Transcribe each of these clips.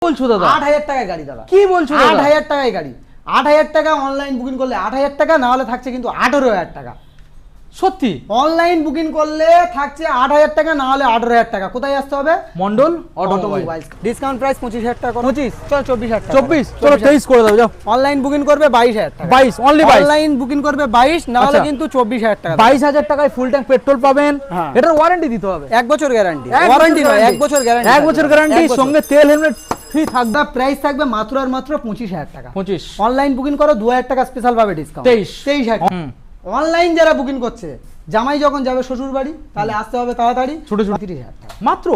বলছো দাদা? 8000 টাকায় গাড়ি দাদা। কি বলছো দাদা? 8000 টাকায় গাড়ি। 8000 টাকা অনলাইন বুকিং করলে 8000 টাকা, না হলে থাকছে কিন্তু 18000 টাকা। সত্যি? অনলাইন বুকিং করলে থাকছে 8000 টাকা, না হলে 18000 টাকা। কোথায় আসতে হবে? মন্ডল অটোমোবাইলস। ডিসকাউন্ট প্রাইস 25000 টাকা। 25 চল 24000 টাকা। 24 চলো 23 করে দাও যাও। অনলাইন বুকিং করবে 22000 টাকা। 22 অনলি 22। অনলাইন বুকিং করবে 22, না হলে কিন্তু 24000 টাকা। 22000 টাকায় ফুল ট্যাঙ্ক পেট্রোল পাবেন। এটার ওয়ারেন্টি দিতে হবে। 1 বছর গ্যারান্টি। ওয়ারেন্টি নয়, 1 বছর গ্যারান্টি। 1 বছর গ্যারান্টি, সঙ্গে তেল হেলমেট ফ্রি থাকবে। প্রাইস থাকবে মাত্র আর মাত্র 25000 টাকা। 25। অনলাইন বুকিং করো 2000 টাকা স্পেশাল পাবে ডিসকাউন্ট। 23000 টাকা। অনলাইন যারা বুকিং করছে, জামাই যখন যাবে শ্বশুর বাড়ি, তাহলে আসতে হবে তাড়াতাড়ি। ছোট 30000 টাকা মাত্র।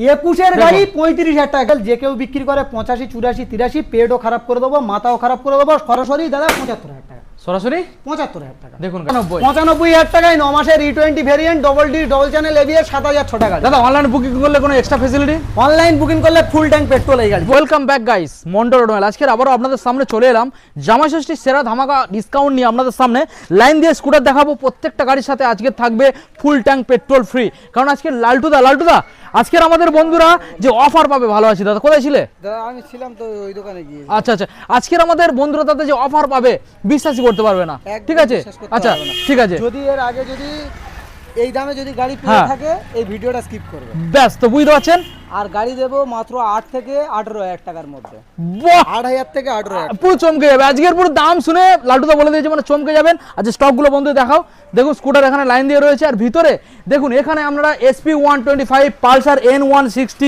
21 গাড়ি 35000 টাকা। যে কেউ বিক্রি করে 85, 84, 83, পেটও খারাপ করে দেবো, মাথাও খারাপ করে দেবো। সরাসরি দাদা 75000 টাকা। সরাসরি 75000 টাকা। দেখুন 95000 টাকায় 9 মাসের E20 variant, double D double channel ABS, 7600 টাকা। দাদা অনলাইন বুকিং করলে কোনো এক্সট্রা ফ্যাসিলিটি? অনলাইন বুকিং করলে ফুল ট্যাঙ্ক পেট্রোল এই গাড়ি। Welcome back guys, Mondal automobile. আজকে আবারও আপনাদের সামনে চলে এলাম জামাই ষষ্ঠীর সেরা ধামাকা ডিসকাউন্ট নিয়ে। আপনাদের সামনে লাইন দিয়ে স্কুটার দেখাবো। প্রত্যেকটা গাড়ির সাথে আজকে থাকবে ফুল ট্যাঙ্ক পেট্রোল ফ্রি। কারণ আজকে লালটুদা আজকের আমাদের বন্ধুরা যে অফার পাবে, ভালো আছি দাদা, কোথায় ছিলে? দাদা আমি ছিলাম তো ওই দোকানে গিয়ে। আচ্ছা আচ্ছা, আজকের আমাদের বন্ধুরা তাদের যে অফার পাবে বিশ্বাসই করতে পারবে না। ঠিক আছে, আচ্ছা ঠিক আছে। যদি এর আগে যদি এই দামে যদি গাড়ি পেয়ে থাকে, এই ভিডিওটা স্কিপ করবে। ব্যাস, তো বুঝতে পারছেন। আর গাড়ি দেবো মাত্র 8 থেকে 18000 টাকার মধ্যে। 8000 থেকে 18000। পুরো চমকে যাবে আজকের পুরো দাম শুনে। লালটুদা বলে দিয়েছে মানে চমকে যাবেন। আচ্ছা স্টকগুলো বন্ধু দেখাও। দেখুন স্কুটার এখানে লাইন দিয়ে রয়েছে, আর ভিতরে দেখুন এখানে আমরা SP 125, Pulsar N160,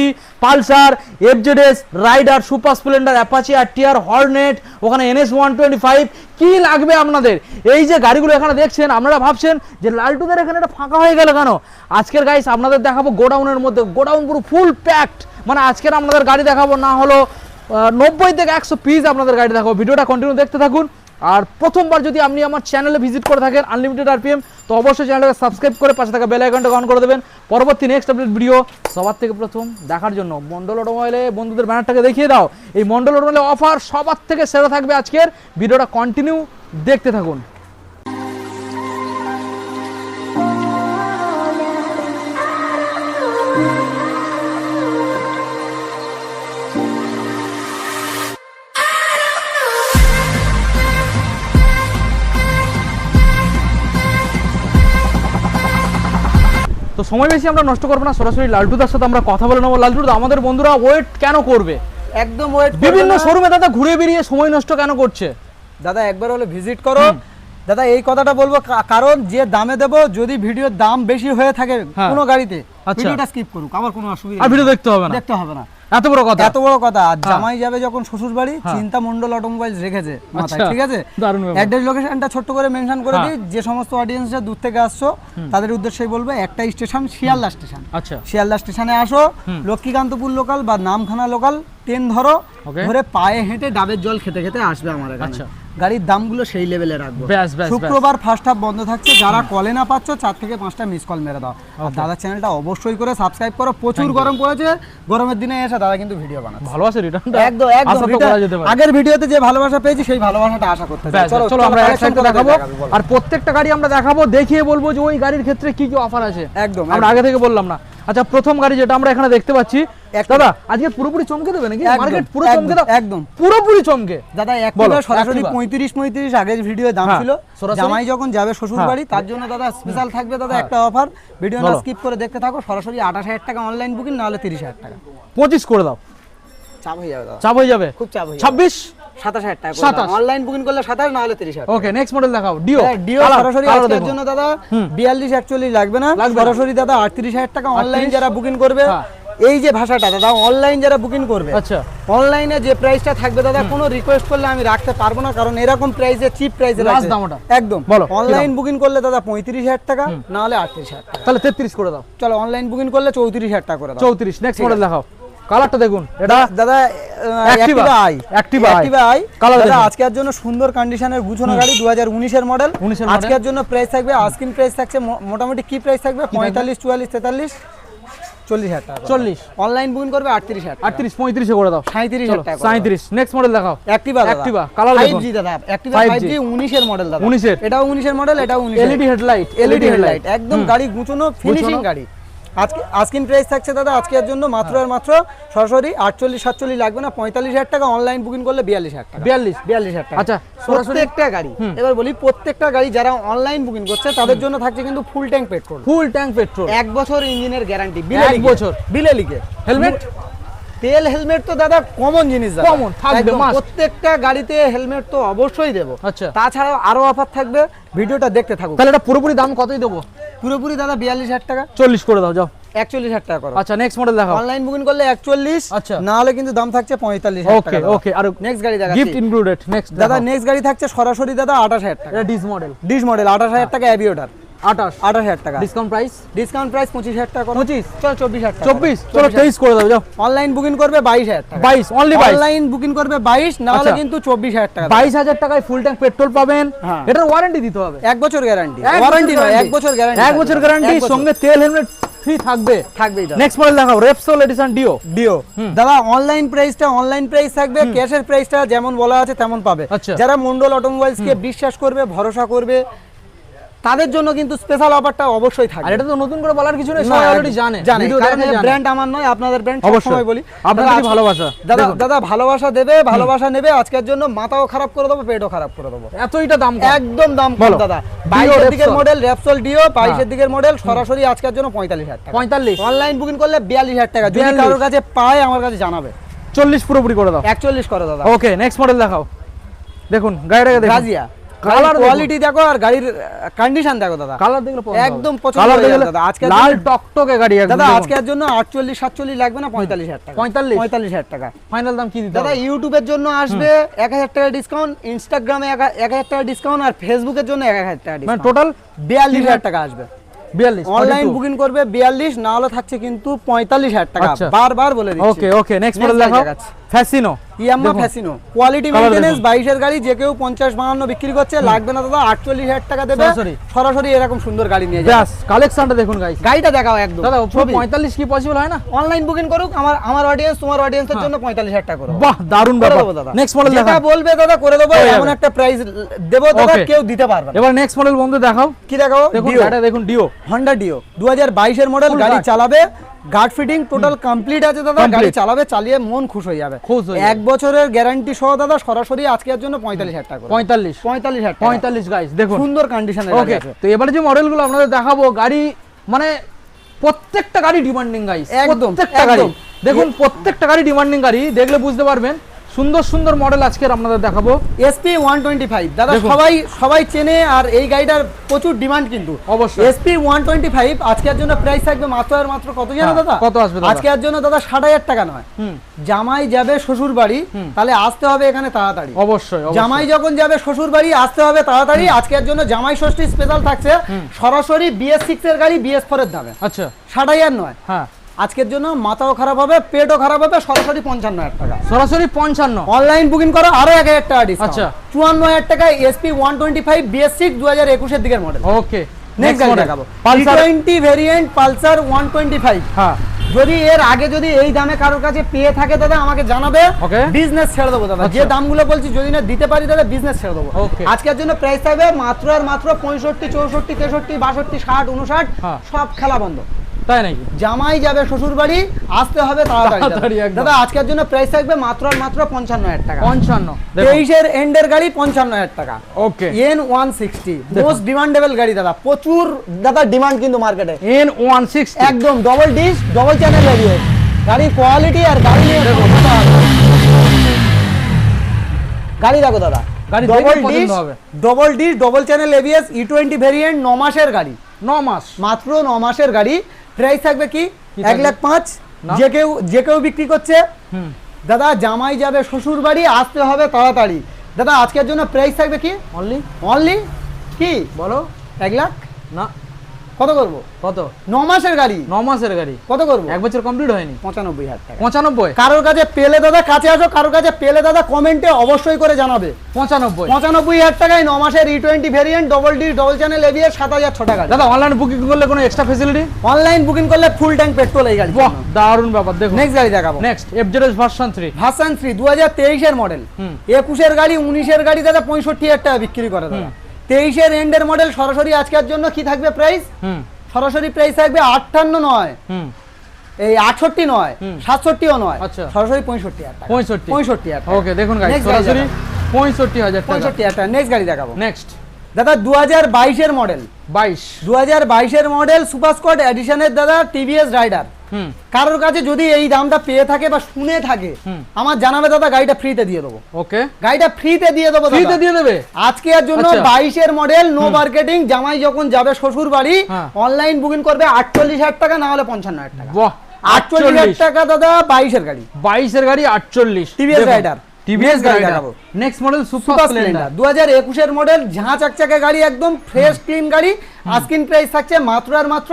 Pulsar, FZS, Raider, super Splendor, Apache, RTR, Hornet, ওখানে NS 125, কি লাগবে আপনাদের? এই যে গাড়িগুলো এখানে দেখছেন, আপনারা ভাবছেন যে লালটুদের এখানে এটা ফাঁকা হয়ে গেল কেন? আজকের গাইস আপনাদের দেখাবো গোডাউনের মধ্যে। গোডাউন পুরো ফুল প্যাকড। মানে আজকের আপনাদের গাড়ি দেখাবো না হলো 90 থেকে 100 পিস আপনাদের গাড়ি দেখাবো। ভিডিওটা কন্টিনিউ দেখতে থাকুন। আর প্রথমবার যদি আপনি আমার চ্যানেলে ভিজিট করে থাকেন আনলিমিটেড আরপিএম, তো অবশ্যই চ্যানেলটাকে সাবস্ক্রাইব করে পাশে থাকা বেল আইকনটা অন করে দেবেন। পরবর্তী নেক্সট আপডেট ভিডিও সবার থেকে প্রথম দেখার জন্য মন্ডল অটোমোবাইলে বন্ধুদের ব্যানারটাকে দেখিয়ে দাও। এই মন্ডল অটোমোবাইলে অফার সবার থেকে সেরা থাকবে আজকের। ভিডিওটা কন্টিনিউ দেখতে থাকুন। তো সময় বেশি আমরা নষ্ট করবো না, সরাসরি লালটুদার সাথে আমরা কথা বলে নেবো। লালটুদা, আমাদের বন্ধুরা ওয়েট কেন করবে? একদম ওয়েট। বিভিন্ন শোরুমে দাদা ঘুরে বেরিয়ে সময় নষ্ট কেন করছে? দাদা একবার হলে ভিজিট করো। দাদা এই কথাটা বলবো কারণ যে দামে দেবো, যদি ভিডিওর দাম বেশি হয়ে থাকে কোনো গাড়িতে, ভিডিওটা স্কিপ করুক, আমার কোনো অসুবিধা নেই। আর ভিডিও দেখতে হবে না। এত বড় কথা, এত বড় কথা। আর জামাই যাবে যখন শ্বশুর বাড়ি, চিন্তা মন্ডল অটোমোবাইলস রেখেছে মাথায়। ঠিক আছে, অ্যাড্রেস লোকেশনটা ছোট্ট করে মেনশন করে দিই। যে সমস্ত অডিয়েন্সরা দূর থেকে আসছো তাদের উদ্দেশ্যেই বলবো, একটা স্টেশন শিয়ালদা স্টেশন। আচ্ছা, শিয়ালদা স্টেশনে আসো, লক্ষ্মীকান্তপুর লোকাল বা নামখানা লোকাল ট্রেন ধরো, ধরে পায়ে হেঁটে ডাবের জল খেতে খেতে আসবে আমার এখানে। গাড়ির দামগুলো সেই লেভেলে রাখবো। শুক্রবার ফার্স্ট হাফ বন্ধ থাকছে। যারা কলে না পাচ্ছ 4 থেকে 5টা মিস কল মেরে দাও। আর দাদা চ্যানেলটা অবশ্যই করে সাবস্ক্রাইব করো। প্রচুর গরম পড়েছে, গরমের দিনে এসে দাদা কিন্তু ভিডিও বানাচ্ছে। ভালোবাসা রিটার্ন একদম আগের ভিডিওতে যে ভালোবাসা পেয়েছি সেই ভালোবাসাটা আশা করতে চাই। চলো আমরা একসাথে দেখাবো। আর প্রত্যেকটা গাড়ি আমরা দেখাবো, দেখিয়ে বলবো যে ওই গাড়ির ক্ষেত্রে কি কি অফার আছে। একদম আমরা আগে থেকে বললাম না। আচ্ছা, প্রথম গাড়ি যেটা আমরা এখানে দেখতে পাচ্ছি, দাদা আজকে পুরোপুরি চমকে দেবে নাকি? মার্কেট পুরো চমকে দাও। একদম পুরোপুরি চমকে দাদা। একটা সরাসরি 35 আগের ভিডিও দাম ছিল। জামাই যখন যাবে শ্বশুর বাড়ি, তার জন্য দাদা স্পেশাল থাকবে দাদা একটা অফার। ভিডিও না স্কিপ করে দেখতে থাকো। সরাসরি 28000 টাকা অনলাইন বুকিং, না হলে 30000 টাকা। 25 করে দাও। চাপ হয়ে যাবে দাদা, চাপ হয়ে যাবে, খুব চাপ হয়ে যাবে। 26 27000 টাকা অনলাইন বুকিং করলে 27, না হলে 30000। ওকে, নেক্সট মডেল দেখাও। ডিও সরাসরি আজকের জন্য দাদা 42 41 লাগবে না। সরাসরি দাদা 38000 টাকা অনলাইন যারা বুকিং করবে। এই যে ভাষাটা দাদা, অনলাইন যারা বুকিং করবে, আচ্ছা অনলাইনে যে প্রাইসটা থাকবে দাদা, কোনো রিকোয়েস্ট করলে আমি রাখতে পারবো না, কারণ এরকম প্রাইসে চিপ প্রাইসে লাস্ট দাম ওটা। একদম অনলাইন বুকিং করলে দাদা 35000 টাকা, না হলে 38000 টাকা। তাহলে 33 করে দাও। চলো অনলাইন বুকিং করলে 34000 টাকা করে দাও। 34। নেক্সট মডেল দেখাও। কালারটা দেখুন, এটা দাদা অ্যাক্টিভা আই কালার। দাদা আজকের জন্য সুন্দর কন্ডিশনের গুছানো গাড়ি, 2019 এর মডেল। আজকের জন্য প্রাইস থাকবে, আস্কিং প্রাইস থাকছে মোটামুটি কি প্রাইস থাকবে, 45 44 43 40000 টাকা। 40 অনলাইন বুকিং করবে 38000 টাকা। 38 35 এ করে দাও। 37000 টাকা। 37। নেক্সট মডেল দেখাও। অ্যাক্টিভা কালার দেখুন। 5G দাদা, অ্যাক্টিভা 5G 19 এর মডেল দাদা। 19 এর, এটাও 19 এর মডেল, এটাও 19 এর। এলইডি হেডলাইট একদম গাড়ি গুছানো ফিনিশিং গাড়ি। আজকিন প্রাইস থাকছে দাদা আজকের জন্য মাত্র আর মাত্র সরাসরি 48-47 লাগবে না, 45,000 টাকা, অনলাইন বুকিং করলে 42,000 টাকা। 42,000 টাকা। আচ্ছা, প্রত্যেকটা গাড়ি, এবার বলি প্রত্যেকটা গাড়ি যারা অনলাইন বুকিং করছে তাদের জন্য থাকছে কিন্তু full tank petrol. Full tank petrol, 1 বছর ইঞ্জিনের গ্যারান্টি, 1 বছর বিলে লিখে। হেলমেট, তেল হেলমেট তো দাদা কমন জিনিস, কমন থাকবে, প্রত্যেকটা গাড়িতে হেলমেট তো অবশ্যই দেবো। আচ্ছা, তাছাড়াও আরো অফার থাকবে, ভিডিওটা দেখতে থাকুন। তাহলে এটা পুরোপুরি দাম কতই দেবো? পুরোপুরি দাদা 42,000 টাকা। 40 করে দাও, যাও 41,000 টাকা করো। আচ্ছা, নেক্সট মডেল দেখাও। অনলাইন বুকিং করলে 41, আচ্ছা, না হলে কিন্তু দাম থাকছে 45,000 টাকা। ওকে ওকে, আর নেক্সট গাড়ি দেখাচ্ছি, গিফট ইনক্লুডেড। নেক্সট দাদা নেক্সট গাড়ি থাকছে সরাসরি দাদা 28,000 টাকা। এটা ডিস মডেল, 28,000 টাকা অ্যাভিয়েটর, 28,000 টাকা। ডিসকাউন্ট প্রাইস, 25,000 টাকা করো। 25, চল 24,000 টাকা। 24, চলো 23 করে দাও, যাও। অনলাইন বুকিং করবে 22,000 টাকা। 22, অনলি 22। অনলাইন বুকিং করবে 22, না হলে আচ্ছা, কিন্তু 24,000 টাকা। 22,000 টাকায় ফুল ট্যাঙ্ক পেট্রোল পাবেন। হ্যাঁ। এটার ওয়ারেন্টি দিতে হবে, 1 বছর গ্যারান্টি। ওয়ারেন্টি নয়, 1 বছর গ্যারান্টি। 1 বছর গ্যারান্টি, সঙ্গে তেল হেলমেট ফ্রি থাকবে। থাকবেই দাদা। নেক্সট মডেল দেখাও, রেপসোল এডিশন ডিও। দাদা অনলাইন প্রাইস থাকবে, ক্যাশের প্রাইসটা যেমন বলা আছে তেমন পাবে। আচ্ছা, যারা মন্ডল অটোমোবাইলস কে বিশ্বাস করবে, ভরসা করবে, তাদের জন্য কিন্তু স্পেশাল অফারটা অবশ্যই থাকবে। আর এটা তো নতুন করে বলার কিছু নেই, সবাই অলরেডি জানে। ভিডিও দেখে জানে। ব্র্যান্ড আমার নয়, আপনাদের ব্র্যান্ড সবসময় বলি। আপনাদের ভালোবাসা দাদা ভালোবাসা দেবে, ভালোবাসা নেবে। আজকের জন্য মাথাও খারাপ করে দেবো, পেটও খারাপ করে দেবো। এতইটা দাম কম, একদম দাম কম দাদা। 22 দিকের মডেল রেপসোল ডিও, 22 দিকের মডেল, সরাসরি আজকের জন্য 45,000 টাকা। 45, অনলাইন বুকিং করলে 42,000 টাকা। যদি কারোর কাছে পায় আমার কাছে জানাবে। 40 পুরোপুরি করে দাও। 41 করে দাদা। ওকে, নেক্সট মডেল দেখাও। দেখুন গাড়িটাকে দেখুন, গাজিয়া কালার কোয়ালিটি দেখো আর গাড়ির কন্ডিশন দেখো দাদা। কালার দেখলে একদম পছন্দ হয়ে যাবে দাদা। আজকে লাল টকটকে গাড়ি একদম। দাদা আজকের জন্য 48-47 লাগবে না, 45,000 টাকা। 45,000 টাকা ফাইনাল দাম কি দিতে দাদা? ইউটিউবের জন্য আসবে 1,000 টাকা ডিসকাউন্ট, ইনস্টাগ্রামে 1,000 টাকা ডিসকাউন্ট, আর ফেসবুকের জন্য 1,000 টাকা মানে ডিসকাউন্ট। টোটাল 42,000 টাকা আসবে। 42, অনলাইন বুকিং করবে 42, না হলে থাকছে কিন্তু 45,000 টাকা। বারবার বলে দিচ্ছি। ওকে ওকে, নেক্সট মডেল দেখাও। Fascino, Yamaha Fascino, quality maintenance, 22 এর গাড়ি। যে কেউ 50-52 বিক্রি করছে, লাগবে না দাদা, 48,000 টাকা দেবে সরাসরি। এরকম সুন্দর গাড়ি নিয়ে যাবে। কালেকশনটা দেখুন গাইস, গাড়িটা দেখাও একদম। দাদা 45 কি পসিবল হয় না? অনলাইন বুকিং করুক, আমার অডিয়েন্স, তোমার অডিয়েন্সের জন্য 45,000 টাকা করো। বাহ, দারুণ ব্যাপার। নেক্সট মডেল দেখাও। যেটা বলবে দাদা করে দেবো, এমন একটা প্রাইস দেব দাদা কেউ দিতে পারবে না। এবার নেক্সট মডেল বন্ধু দেখাও। কি দেখাও? দেখুন এটা দেখুন, ডিও, হন্ডা ডিও 2022 এর মডেল। গাড়ি চালাবে, গার্ড ফিটিং টোটাল কমপ্লিট আছে দাদা। গাড়ি চালাবে, চালিয়ে মন খুশ হয়ে যাবে। 1 বছরের গ্যারান্টি সহ দাদা, সরাসরি আজকের জন্য 45,000 টাকা। 45 গাইস দেখুন, সুন্দর কন্ডিশনের গাড়ি আছে। তো এবারে যে মডেলগুলো আপনাদের দেখাবো, গাড়ি মানে প্রত্যেকটা গাড়ি ডিমান্ডিং গাইস, প্রত্যেকটা গাড়ি দেখুন, প্রত্যেকটা গাড়ি ডিমান্ডিং গাড়ি। দেখলে বুঝতে পারবেন, সুন্দর সুন্দর মডেল আজকে আপনাদের দেখাবো। SP 125 দাদা সবাই চেনে, আর এই গাড়িটার প্রচুর ডিমান্ড কিন্তু। অবশ্যই SP 125 আজকের জন্য প্রাইস থাকবে মাত্র আর মাত্র কত জানো দাদা? কত আসবে দাদা? আজকের জন্য দাদা 60,000 টাকা নয়। জামাই যাবে শ্বশুর বাড়ি, তাহলে আসতে হবে এখানে তাড়াতাড়ি। অবশ্যই জামাই যখন যাবে শ্বশুর বাড়ি, আসতে হবে তাড়াতাড়ি। আজকের জন্য জামাই ষষ্ঠী স্পেশাল থাকছে, সরাসরি BS6 এর গাড়ি BS4 এর দামে। আচ্ছা, 60,000 নয়। হ্যাঁ, আজকের জন্য মাথাও খারাপ হবে, পেটও খারাপ হবে, সরাসরি 55,000 টাকা। সরাসরি 55। অনলাইন বুকিং করো, আরো 1,000 টাকা ডিসকাউন্ট। আচ্ছা, 54,000 টাকা। SP 125 BS6 2021 এর দিকের মডেল। ওকে, নেক্সট গাড়ি দেখাবো, পালসার 20 ভেরিয়েন্ট, পালসার 125। হ্যাঁ, যদি এর আগে যদি এই দামে কারোর কাছে পেয়ে থাকে দাদা, আমাকে জানাবে, বিজনেস ছেড়ে দেবো দাদা। যে দামগুলো বলছি যদি না দিতে পারি দাদা, বিজনেস ছেড়ে দেবো। আজকের জন্য প্রাইস থাকবে মাত্র আর মাত্র 65, 64, 63, 62, 60, 59, সব খেলা বন্ধ। তাই নাকি? জামাই যাবে শ্বশুর বাড়ি, আসতে হবে তাড়াতাড়ি দাদা। আজকের জন্য প্রাইস থাকবে মাত্র আর মাত্র 55,000 টাকা। 55, 23 এর এন্ডের গাড়ি 55,000 টাকা। ওকে, N160 মোস্ট ডিমান্ডেবল গাড়ি দাদা, প্রচুর দাদা ডিমান্ড কিন্তু মার্কেটে। N160 একদম double dish, double channel ABS গাড়ি, কোয়ালিটি আর গাড়ি নিয়ে গাড়ি দেখো দাদা। গাড়ি double dish, double channel ABS, E20 variant, 9 মাসের গাড়ি। 9 মাস, মাত্র 9 মাসের গাড়ি। প্রাইস থাকবে কি 1,05,000। যে কেউ বিক্রি করছে দাদা। জামাই যাবে শ্বশুর বাড়ি, আসতে হবে তাড়াতাড়ি দাদা। আজকের জন্য প্রাইস থাকবে কি অনলি কি বলো? 1,00,000 না, কত করবো? কত? 9 মাসের গাড়ি। 9 মাসের গাড়ি কত করবো? 1 বছর কমপ্লিট হয়নি। 95,000 টাকা। 95? কারোর কাছে পেলে দাদা কাছে আসো, কারোর কাছে পেলে দাদা কমেন্টে অবশ্যই করে জানাবে। 95,000 টাকায় 9 মাসের E20 variant, double D, double channel ABS, 7,000 টাকা। দাদা অনলাইন বুকিং করলে কোনো এক্সট্রা ফ্যাসিলিটি? অনলাইন বুকিং করলে ফুল ট্যাঙ্ক পেট্রোল এই গাড়ি। বাহ, দারুণ ব্যাপার। দেখুন নেক্সট গাড়ি দেখাবো। নেক্সট FZS ভার্সন 3 2023 এর মডেল। 21 এর গাড়ি, 19 এর গাড়ি দাদা 65,000 টাকা বিক্রি করে দাদা। 23 এর এন্ডের মডেল, সরাসরি আজকের জন্য কি থাকবে প্রাইস? সরাসরি প্রাইস থাকবে 58 নয়, এই 68 নয়, 67ও নয়, আচ্ছা সরাসরি 65,000 টাকা। 65,000 টাকা। ওকে দেখুন গাইস, সরাসরি 65,000 টাকা। 65,000 টাকা। নেক্সট গাড়ি দেখাবো। নেক্সট দাদা 2022 এর মডেল, 2022 এর মডেল সুপার স্কোয়াড এডিশনের দাদা টিভিএস রাইডার। কারোর কাছে যদি এই দামটা পেয়ে থাকে বা শুনে থাকে, আমার জানাবে দাদা, গাড়িটা ফ্রিতে দিয়ে দেবো। ওকে, গাড়িটা ফ্রিতে দিয়ে দেবো, ফ্রিতে দিয়ে দেবে আজকে এর জন্য। 22 এর মডেল, নো মার্কেটিং। জামাই যখন যাবে শ্বশুর বাড়ি, অনলাইন বুকিং করবে 48,000 টাকা, না হলে 55,000 টাকা। বাহ, 48,000 টাকা দাদা। 22 এর গাড়ি, 22 এর গাড়ি 48 টিভিএস রাইডার। টিভিএস গাড়ি দেখাবো। নেক্সট মডেল সুপার স্প্লেন্ডার 2021 এর মডেল, ঝাঁ চকচকে গাড়ি, একদম ফ্রেশ ক্লিন গাড়ি। আস্কিং প্রাইস থাকছে মাত্র আর মাত্র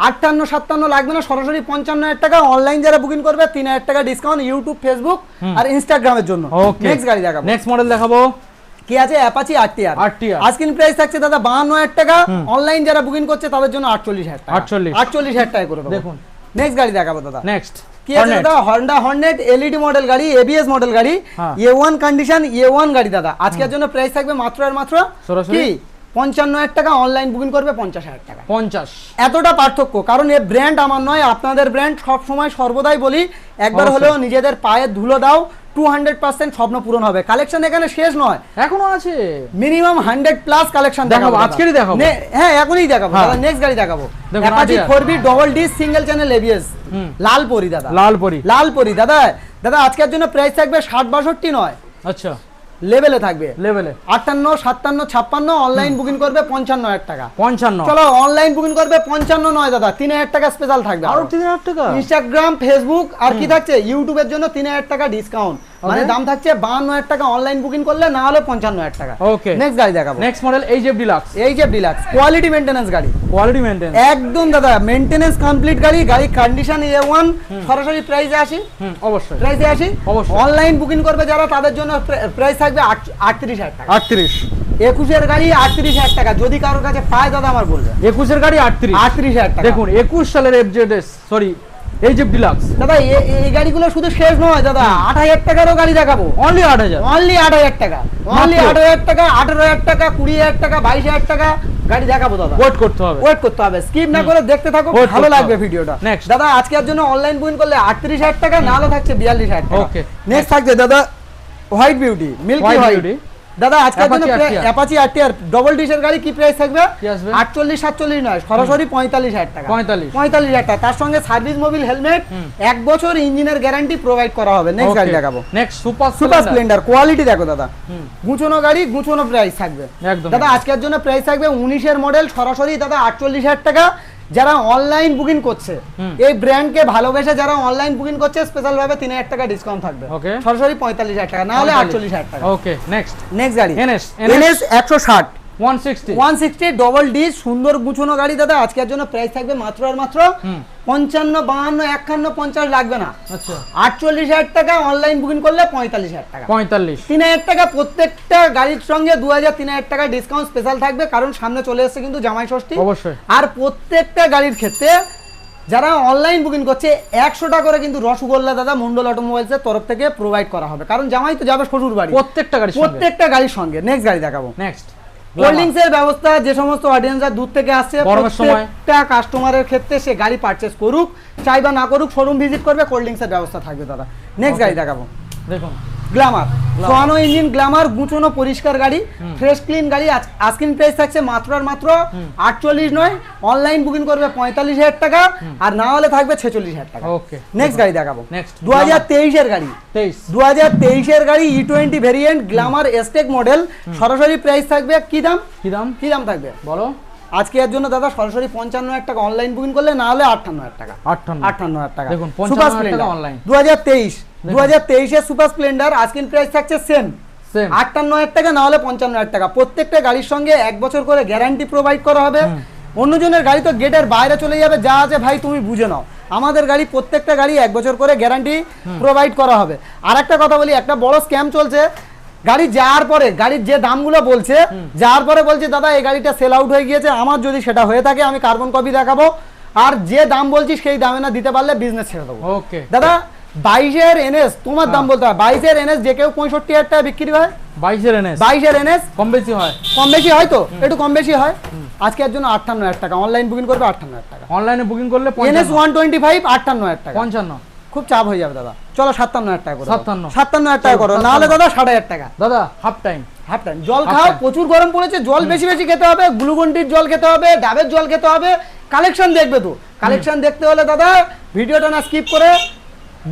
58-57 লাগবে না, সরাসরি 55,000 টাকা। অনলাইন যারা বুকিং করবে 3,000 টাকা ডিসকাউন্ট ইউটিউব, ফেসবুক আর ইনস্টাগ্রামের জন্য। নেক্সট গাড়ি দেখাবো। নেক্সট মডেল দেখাবো, কি আছে? Apache RTR. আস্কিং প্রাইস থাকছে দাদা 52,000 টাকা। অনলাইন যারা বুকিং করছে তাদের জন্য 48,000 টাকা। 48,000 টাকা করে দেবো। দেখুন নেক্সট গাড়ি দেখাবো দাদা। নেক্সট কি আছে দাদা? হন্ডা হর্নেট এলইডি মডেল গাড়ি, এবিএস মডেল গাড়ি, A1 কন্ডিশন, A1 গাড়ি দাদা। আজকের জন্য প্রাইস থাকবে মাত্র আর মাত্র কি 55,000 টাকা। অনলাইন বুকিং করবে 50,000 টাকা। 50। এতটা পার্থক্য, কারণ এই ব্র্যান্ড আমার নয়, আপনাদের ব্র্যান্ড। সব সময় সর্বদাই বলি, একবার হলেও নিজেদের পায়ে ধুলো দাও, 200% স্বপ্ন পূরণ হবে। কালেকশন এখানে শেষ নয়, এখনো আছে মিনিমাম 100+ কালেকশন দেখাবো। আজকেরই দেখাবো, হ্যাঁ এখনই দেখাবো দাদা। নেক্সট গাড়ি দেখাবো, Apache 4B double D single channel ABS, Lalpari দাদা। লালপরি দাদা। দাদা আজকের জন্য প্রাইস থাকবে 60-62 নয়, আচ্ছা লেভেলে থাকবে, লেভেলে 58, 57, 56। অনলাইন বুকিং করবে 55,000 টাকা। 55। চলো অনলাইন বুকিং করবে 55 নয় দাদা, 3,000 টাকা স্পেশাল থাকবে। আরো 3,000 টাকা ইনস্টাগ্রাম, ফেসবুক আর কি থাকছে, ইউটিউবের জন্য 3,000 টাকা ডিসকাউন্ট। মানে দাম থাকছে 52,000 টাকা অনলাইন বুকিং করলে, না হলে 55,000 টাকা। ওকে, নেক্সট গাড়ি দেখাবো। Next model HF deluxe. HF deluxe quality maintenance গাড়ি, কোয়ালিটি মেইনটেনেন্স একদম দাদা মেইনটেনেন্স কমপ্লিট গাড়ি। গাড়ি কন্ডিশন A1। সরাসরি প্রাইসে আসি, অবশ্যই প্রাইসে আসি। অনলাইন বুকিং করবে যারা, তাদের জন্য প্রাইস থাকবে 38,000 টাকা। 38। 21 এর গাড়ি 38,000 টাকা। যদি কারোর কাছে পায় দাদা, আমার বলবে 21 এর গাড়ি 38,000 টাকা। দেখুন 21 সালের এফজেডএস, সরি এইচএফ ডিলাক্স দাদা। এই গাড়িগুলো শুধু শেষ নয় দাদা, 8,000 টাকারও গাড়ি দেখাবো। অনলি 8,000, অনলি 8,000 টাকা, অনলি 8,000 টাকা, 18,000 টাকা, 20,000 টাকা, 22,000 টাকা গাড়ি দেখাবো দাদা। ওয়েট করতে হবে, ওয়েট করতে হবে, স্কিপ না করে দেখতে থাকো, ভালো লাগবে ভিডিওটা। দাদা আজকের জন্য অনলাইন বুকিং করলে 38,000 টাকা, না হলে থাকছে 42,000 টাকা। ওকে, নেক্সট থাকছে দাদা হোয়াইট বিউটি, মিল্কি হোয়াইট দাদা। আজকের জন্য অ্যাপাচি আরটিআর ডবল ডিসের গাড়ি, কি প্রাইস থাকবে? 48-47 নয়, সরাসরি 45,000 টাকা। 45,000 টাকা। তার সঙ্গে সার্ভিস মোবিল হেলমেট, 1 বছর ইঞ্জিনের গ্যারান্টি প্রোভাইড করা হবে। নেক্সট গাড়ি দেখাবো। নেক্সট সুপার স্প্লেন্ডার কোয়ালিটি দেখো দাদা, গুছানো গাড়ি, গুছানো প্রাইস থাকবে দাদা। আজকের জন্য প্রাইস থাকবে 19 এর মডেল, সরাসরি দাদা 48,000 টাকা। যারা অনলাইন বুকিং করছে, এই ব্র্যান্ডকে ভালোবেসে যারা অনলাইন বুকিং করছে, স্পেশাল ভাবে 3,000 টাকা ডিসকাউন্ট থাকবে। সরাসরি 45,000 টাকা, না হলে 48,000 টাকা। ওকে, নেক্সট গাড়ি NS 160 160 ডবল ডি, সুন্দর গুছানো গাড়ি দাদা। আজকের জন্য প্রাইস থাকবে মাত্র আর মাত্র 55, 52, 51, 50 লাগবে না। আচ্ছা, 48,000 টাকা। অনলাইন বুকিং করলে 45,000 টাকা। 45, 3,000 টাকা প্রত্যেকটা গাড়ির সঙ্গে। 2,000, 3,000 টাকা ডিসকাউন্ট স্পেশাল থাকবে, কারণ সামনে চলে এসেছে কিন্তু জামাই ষষ্ঠী। অবশ্যই। আর প্রত্যেকটা গাড়ির ক্ষেত্রে যারা অনলাইন বুকিং করছে 100 টাকা করে কিন্তু রসগোল্লা দাদা মন্ডল অটোমোবাইলস এর তরফ থেকে প্রোভাইড করা হবে, কারণ জামাই তো যাবে শ্বশুর বাড়ি। প্রত্যেকটা গাড়ির সঙ্গে। নেক্সট গাড়ি দেখাবো। নেক্সট কোল্ড ড্রিঙ্কস এর ব্যবস্থা, যে সমস্ত অডিয়েন্সরা দূর থেকে আসছে, প্রত্যেকটা কাস্টমারের ক্ষেত্রে সে গাড়ি পারচেজ করুক চাই বা না করুক, শোরুম ভিজিট করবে, কোল্ড ড্রিঙ্কস এর ব্যবস্থা থাকবে দাদা। নেক্সট গাড়ি দেখাবো। দেখুন গ্ল্যামার, সোয়ানো ইঞ্জিন গ্ল্যামার, গুছানো পরিষ্কার গাড়ি, ফ্রেশ ক্লিন গাড়ি। আস্কিং প্রাইস থাকছে মাত্র আর মাত্র 48 নয়, অনলাইন বুকিং করবে 45,000 টাকা, আর না হলে থাকবে 46,000 টাকা। ওকে, নেক্সট গাড়ি দেখাবো। 2023 এর গাড়ি, 2023 এর গাড়ি E20 ভেরিয়েন্ট গ্ল্যামার এস্টেক মডেল। সরাসরি প্রাইস থাকবে কি দাম? কি দাম থাকবে বলো? আজকে এর জন্য দাদা সরাসরি 55,000 টাকা, অনলাইন বুকিং করলে, না হলে 58,000 টাকা। 58,000 টাকা। দেখুন 55,000 টাকা অনলাইন। 2023 এর সুপার স্প্লেন্ডার আজকের প্রাইস থাকছে সেম 58,000 টাকা, না হলে 55,000 টাকা। প্রত্যেকটা গাড়ির সঙ্গে 1 বছর করে গ্যারান্টি প্রোভাইড করা হবে। অন্যজনের গাড়ি তো গেটের বাইরে চলে যাবে, যা আছে ভাই তুমি বুঝে নাও। আমাদের গাড়ি প্রত্যেকটা গাড়ি 1 বছর করে গ্যারান্টি প্রোভাইড করা হবে। আর একটা কথা বলি, একটা বড় স্ক্যাম চলছে। গাড়ি যাওয়ার পরে গাড়ির যে দামগুলো বলছে, যাওয়ার পরে বলছে দাদা এই গাড়িটা সেল আউট হয়ে গিয়েছে। আমার যদি সেটা হয়ে থাকে আমি কার্বন কপি দেখাবো, আর যে দাম বলছি সেই দামে না দিতে পারলে বিজনেস ছেড়ে দেবো। ওকে দাদা, 22 এর এনএস তোমার দাম বলতে হয়, 22 এর এনএস যে কেউ 65,000 টাকা বিক্রি হয়। 22 এর এনএস, 22 এর এনএস কম বেশি হয়, কম বেশি হয় তো, একটু কম বেশি হয়। আজকের জন্য 58,000 টাকা, অনলাইন বুকিং করবে 58,000 টাকা। অনলাইনে বুকিং করলে এনএস 125 58,000 টাকা। 55, খুব চাপ হয়ে যাবে দাদা, চলো 57,000 টাকা করো। 57, 57,000 টাকা করো, না হলে দাদা 6,500 টাকা। দাদা হাফ টাইম, হাফ টাইম জল খাও, প্রচুর গরম পড়েছে, জল বেশি বেশি খেতে হবে, গ্লুকন-ডির জল খেতে হবে, ডাবের জল খেতে হবে। কালেকশন দেখবে তো, কালেকশন দেখতে হলে দাদা ভিডিওটা না স্কিপ করে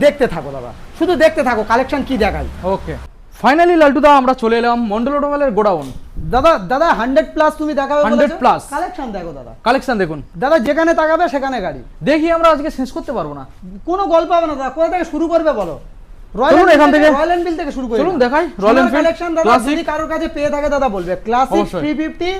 দেখতে থাকো দাদা, শুধু দেখতে থাকো কালেকশন কি দেখাই। ওকে, ফাইনালি লালটু দা আমরা চলে এলাম মন্ডল অটোমোবাইলের গোডাউন। দাদা 100 প্লাস তুমি দেখাবে, 100 প্লাস কালেকশন দেখো দাদা, কালেকশন দেখুন দাদা যেখানে তাকাবে সেখানে গাড়ি। দেখি আমরা আজকে শেষ করতে পারবো না, কোনো গল্প হবে না দাদা, কোথা থেকে শুরু করবে বলো? চলুন এখান থেকে, রয়্যাল এনফিল্ড থেকে শুরু করি। চলুন দেখাই রয়্যাল এনফিল্ড কালেকশন দাদা, যদি কারোর কাছে পেয়ে থাকে দাদা বলবে। ক্লাসিক 350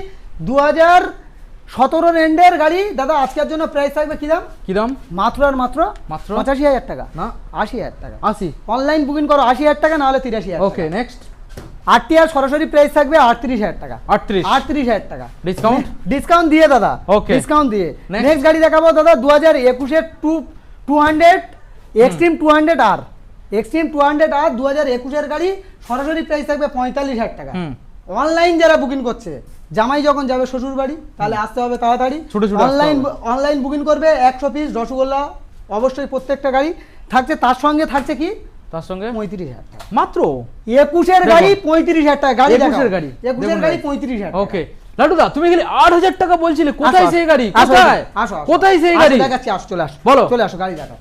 2017 এন্ডের গাড়ি দাদা, আজকের জন্য প্রাইস থাকবে কি দাম? কি দাম? মাত্র আর মাত্র 85,000 টাকা, না 80,000 টাকা। 80, অনলাইন বুকিং করো 80,000 টাকা, না হলে 83,000 টাকা। Okay next. আরটিআর সরাসরি প্রাইস থাকবে 38,000 টাকা। 38,000 টাকা ডিসকাউন্ট, ডিসকাউন্ট দিয়ে দাদা, ওকে ডিসকাউন্ট দিয়ে। Next. নেক্সট গাড়ি দেখাবো দাদা 2021 এর 200 এক্সট্রিম 200 আর, এক্সট্রিম 200 আর 2021 এর গাড়ি, সরাসরি প্রাইস থাকবে 45,000 টাকা। অনলাইন যারা বুকিং করছে, জামাই যখন যাবে শ্বশুর বাড়ি তাহলে আসতে হবে তাড়াতাড়ি, অনলাইন বুকিং করবে। 100 পিস রসগোল্লা অবশ্যই প্রত্যেকটা গাড়ি থাকছে, তার সঙ্গে থাকছে কি? তার সঙ্গে 35,000 টাকা মাত্র। 21 এর গাড়ি 35,000 টাকা, গাড়ি 21 এর গাড়ি, 21 এর গাড়ি 35,000 টাকা। ওকে লালটু দা, তুমি খালি 8,000 টাকা বলছিলে, কোথায় সেই গাড়ি? কোথায় কোথায় সেই গাড়ি দেখাচ্ছি, আসো চলে আসো, বলো, চলে আসো, গাড়ি দেখাও।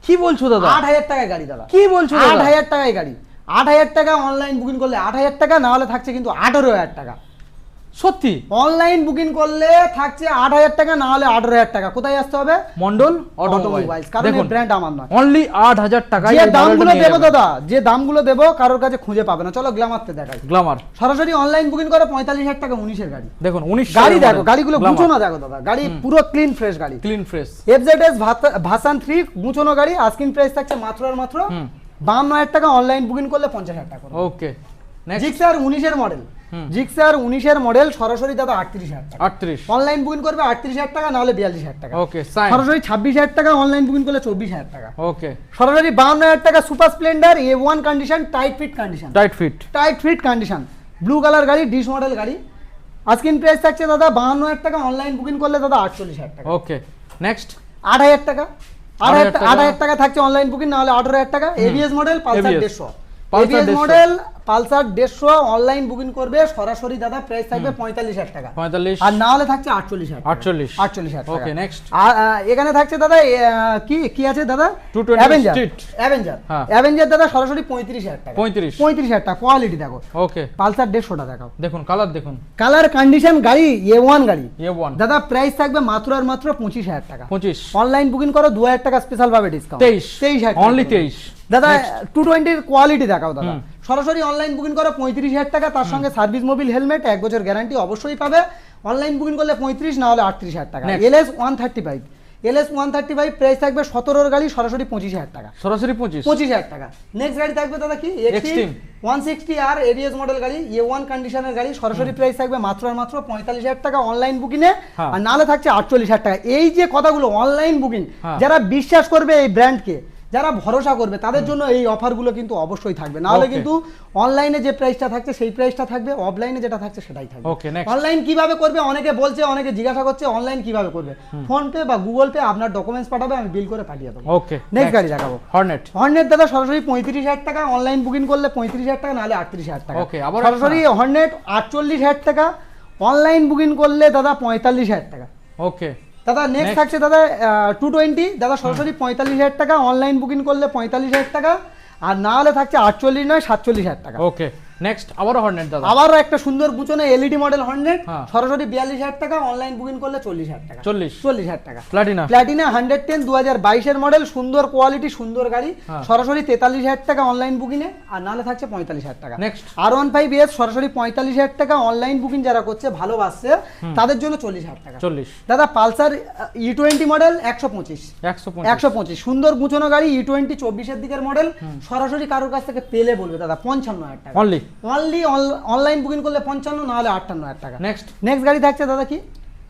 কি বলছো দাদা? 8,000 টাকায় গাড়ি দাদা, কি বলছো দাদা? 8,000 টাকায় গাড়ি, 8,000 টাকা অনলাইন বুকিং করলে 8,000 টাকা, না হলে থাকছে কিন্তু 18,000 টাকা। সত্যি অনলাইন বুকিং করলে থাকছে 8,000 টাকা, না হলে 18,000 টাকা। কোথায় আসতে হবে? মন্ডল অটোমোবাইলস, কারণ এই ব্র্যান্ড আমার নয়। অনলি 8,000 টাকা। যে দামগুলো দেবো দাদা, যে দামগুলো দেবো কারোর কাছে খুঁজে পাবে না। চলো গ্ল্যামারতে দেখাই। গ্ল্যামার সরাসরি অনলাইন বুকিং করে 45,000 টাকা 19 এর গাড়ি। দেখুন 19 গাড়ি দেখো, গাড়িগুলো গুছানো দেখো দাদা, গাড়ি পুরো ক্লিন ফ্রেশ গাড়ি, ক্লিন ফ্রেশ। এফজেডএস ভার্সন 3 গুছানো গাড়ি। আস্কিং প্রাইস থাকছে মাত্র আর মাত্র 52,000 টাকা, অনলাইন বুকিং করলে 50,000 টাকা। Okay next. জিক্সার 19 এর মডেল, জিক্সার 19 এর মডেল, সরাসরি দাদা 38,000 টাকা। 38, অনলাইন বুকিং করবে 38,000 টাকা, না হলে 42,000 টাকা। ওকে সাইন। সরাসরি 26,000 টাকা, অনলাইন বুকিং করলে 24,000 টাকা। ওকে সরাসরি 52,000 টাকা super Splendor A1 condition, tight fit condition, tight fit condition, blue colour গাড়ি, ডিশ মডেল গাড়ি। আজকিং প্রাইস থাকছে দাদা 52,000 টাকা, অনলাইন বুকিং করলে দাদা 48,000 টাকা। Okay next. 8,000 টাকা, 8,000 টাকা থাকছে অনলাইন বুকিং, না হলে 18,000 টাকা। ABS model Pulsar 150, ABS model Pulsar 150, online booking করবে সরাসরি দাদা প্রাইস থাকবে 45,000 টাকা, 45, আর না হলে থাকছে 48,000 টাকা। 48,000 টাকা। Okay next. এখানে থাকছে দাদা কি আছে দাদা? 220 অ্যাভেঞ্জার দাদা, সরাসরি 35,000 টাকা। 35,000 টাকা। কোয়ালিটি দেখো, ওকে পালসার 150টা দেখাও, দেখুন কালার, দেখুন কালার কন্ডিশন গাড়ি, A1 গাড়ি, A1 দাদা প্রাইস থাকবে মাত্র আর মাত্র 25,000 টাকা। 25, অনলাইন বুকিং করো 2,000 টাকা স্পেশাল ভাবে ডিসকাউন্ট, 23,000 অনলি 23 দাদা। 220 এর কোয়ালিটি দেখাও দাদা, সরাসরি অনলাইন বুকিং করো 35,000 টাকা, তার সঙ্গে সার্ভিস মোবিল হেলমেট 1 বছর গ্যারান্টি অবশ্যই পাবে। অনলাইন বুকিং করলে 35, না হলে 38,000 টাকা। LS 135 প্রাইস থাকবে 17 এর গাড়ি, সরাসরি 25,000 টাকা, সরাসরি 25,000 টাকা। নেক্সট গাড়ি থাকবে দাদা কি? এক্সট্রিম 160 আর এবিএস মডেল গাড়ি, A1 কন্ডিশনের গাড়ি, সরাসরি প্রাইস থাকবে মাত্র আর মাত্র 45,000 টাকা অনলাইন বুকিং এ, আর নালে থাকছে 48,000 টাকা। এই যে কথাগুলো অনলাইন বুকিং, যারা বিশ্বাস করবে এই ব্র্যান্ডকে, যারা ভরসা করবে, তাদের জন্য এই অফারগুলো কিন্তু অবশ্যই থাকবে, না হলে কিন্তু অনলাইনে যে প্রাইসটা থাকছে সেই প্রাইসটা থাকবে, অফলাইনে যেটা থাকছে সেটাই থাকবে। অনলাইন কিভাবে করবে অনেকে বলছে, অনেকে জিজ্ঞাসা করছে অনলাইন কিভাবে করবে। ফোন পে বা গুগল পে আপনার ডকুমেন্টস পাঠাবে, আমি বিল করে পাঠিয়ে দেবো। ওকে নেক্সট গাড়ি দেখাবো হর্নেট দাদা, সরাসরি 35,000 টাকা, অনলাইন বুকিং করলে 35,000 টাকা, নাহলে 38,000 টাকা। ওকে আবার সরাসরি হর্নেট 48,000 টাকা, অনলাইন বুকিং করলে দাদা 45,000 টাকা। ওকে দাদা নেক্সট থাকছে দাদা 220 দাদা, সরাসরি 45,000 টাকা, অনলাইন বুকিং করলে 45,000 টাকা, আর না হলে থাকছে 48 নয় 47,000 টাকা। ওকে নেক্সট আবারও হর্নেট দাদা, আবারও একটা সুন্দর গুছনে এলইডি মডেল হর্নেট, সরাসরি 42,000 টাকা, অনলাইন বুকিং করলে 40,000 টাকা। 40,000 টাকা। প্লাটিনা 110 2022 এর মডেল, সুন্দর কোয়ালিটি, সুন্দর গাড়ি, সরাসরি 43,000 টাকা অনলাইন বুকিং এ, আর নালে থাকছে 45,000 টাকা। নেক্সট R15S, সরাসরি 45,000 টাকা, অনলাইন বুকিং যারা করছে ভালোবাসছে তাদের জন্য 40,000 টাকা। দাদা পালসার E20 মডেল 125 সুন্দর গুছনো গাড়ি, E20 24 এর দিকের মডেল, সরাসরি কারোর কাছ থেকে পেলে বলবে দাদা 55,000 টাকা। অনলি অনলাইন বুকিং করলে 55, না হলে 58,000 টাকা। নেক্সট গাড়ি থাকছে দাদা কি?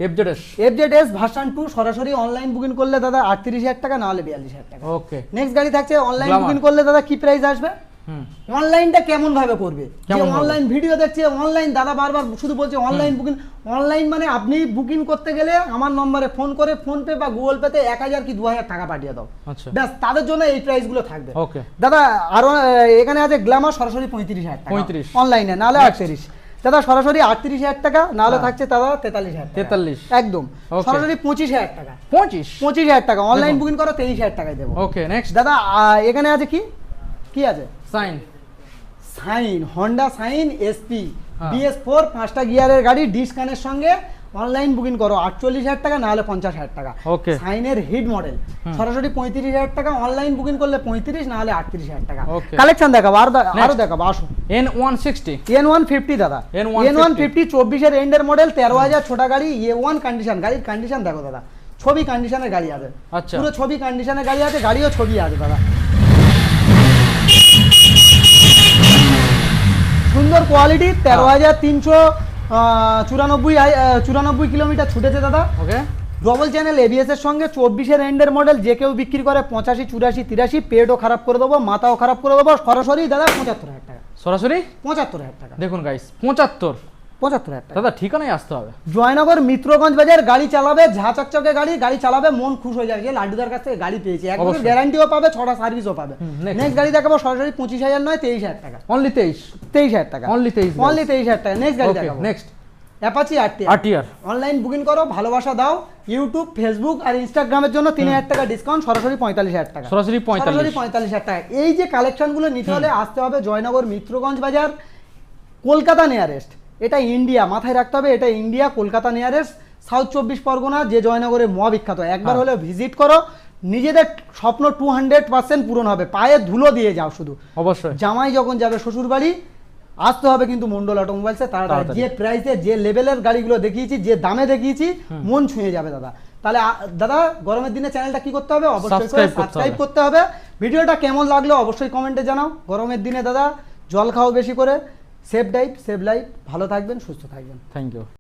FZS ভার্সন 2 সরাসরি অনলাইন বুকিং করলে দাদা 38,000 টাকা, না হলে 42,000 টাকা। ওকে, নেক্সট গাড়ি থাকছে অনলাইন বুকিং করলে দাদা কি প্রাইস আসবে? অনলাইনটা কেমন ভাবে করবে, যে অনলাইন ভিডিও দেখছে, অনলাইন দাদা বারবার শুধু বলছে অনলাইন বুকিং। অনলাইন মানে আপনি বুকিং করতে গেলে আমার নম্বরে ফোন করে ফোন পে বা গুগল পেতে 1000 কি 2000 টাকা পাঠিয়ে দাও, ব্যাস তাদের জন্য এই প্রাইস গুলো থাকবে। ওকে দাদা আরো এখানে আছে গ্ল্যামার সরাসরি 35,000 টাকা অনলাইনে, না হলে 38। দাদা সরাসরি 38,000 টাকা, না হলে থাকছে দাদা 43,000 টাকা। 43 একদম সরাসরি 25,000 টাকা। 25,000 টাকা অনলাইন বুকিং করো 23,000 টাকায় দেবো। ওকে নেক্সট দাদা এখানে আছে কি আছে? Sign Honda sign SP BS4 5টা গিয়ারের গাড়ি, ডিসকানের সঙ্গে অনলাইন বুকিং করো 48,000 টাকা, না হলে 50,000 টাকা। ওকে, সাইনের হিট মডেল সরাসরি 35,000 টাকা, অনলাইন বুকিং করলে 35, না হলে 38,000 টাকা। কালেকশন দেখাবো, আরো দেখাবো, আসো। N150 দাদা, N150 24 এর এন্ডের মডেল, 13,000 ছোট গাড়ি, A1 কন্ডিশন। গাড়ির কন্ডিশন দেখো দাদা, ছবি কন্ডিশনের গাড়ি আছে, পুরো ছবি কন্ডিশনের গাড়ি আছে, গাড়িও ছবি আছে দাদা। সুন্দর কোয়ালিটি, 13,394 কিলোমিটার ছুটেছে দাদা। ওকে, ডবল চ্যানেল ABS এর সঙ্গে 24 এর এন্ডের মডেল, যে কেউ বিক্রি করে 85, 84, 83, পেটও খারাপ করে দেবো, মাথাও খারাপ করে দেবো। সরাসরি দাদা 75,000 টাকা, সরাসরি 75,000 টাকা। দেখুন গাইস 75,000 টাকা। দাদা ঠিকানায় আসতে হবে জয়নগর মিত্রগঞ্জ বাজার। গাড়ি চালাবে ঝা চকচকে গাড়ি চালাবে, মন খুশ হয়ে যাবে যে লাড্ডুদার কাছ থেকে গাড়ি পেয়েছে, এক বছর গ্যারান্টিও পাবে, 6টা সার্ভিসও পাবে। নেক্সট গাড়ি দেখাবো সরাসরি 25,000 নয় 23,000 টাকা, অনলি 23,000 টাকা, অনলি 23,000 টাকা। নেক্সট গাড়ি দেখাবো, next Apache RTR। Online booking করো, ভালোবাসা দাও। ইউটিউব, ফেসবুক আর ইনস্টাগ্রামের জন্য 3,000 টাকা ডিসকাউন্ট, সরাসরি 45,000 টাকা, সরাসরি 45,000 টাকা। এই যে কালেকশনগুলো নিতে হলে আসতে হবে জয়নগর মিত্রগঞ্জ বাজার, কলকাতা নিয়ারেস্ট। এটা ইন্ডিয়া, মাথায় রাখতে হবে, এটা India, Kolkata nearest, south 24 Pargana, যে জয়নগরের বিখ্যাত। একবার হলে ভিজিট করো, নিজেদের স্বপ্ন 200% পূরণ হবে। পায়ে ধুলো দিয়ে যাও শুধু, অবশ্যই। জামাই যখন যাবে শ্বশুর বাড়ি, আসতে হবে কিন্তু মন্ডল অটোমোবাইলসে তাড়াতাড়ি। যে প্রাইসে, যে লেভেলের গাড়িগুলো দেখিয়েছি, যে দামে দেখিয়েছি, মন ছুঁয়ে যাবে দাদা। তাহলে দাদা গরমের দিনে চ্যানেলটা কি করতে হবে? অবশ্যই সাবস্ক্রাইব করতে হবে। ভিডিওটা কেমন লাগলো অবশ্যই কমেন্টে জানাও। গরমের দিনে দাদা জল খাও বেশি করে, সেভ লাইফ, ভালো থাকবেন, সুস্থ থাকবেন। Thank you.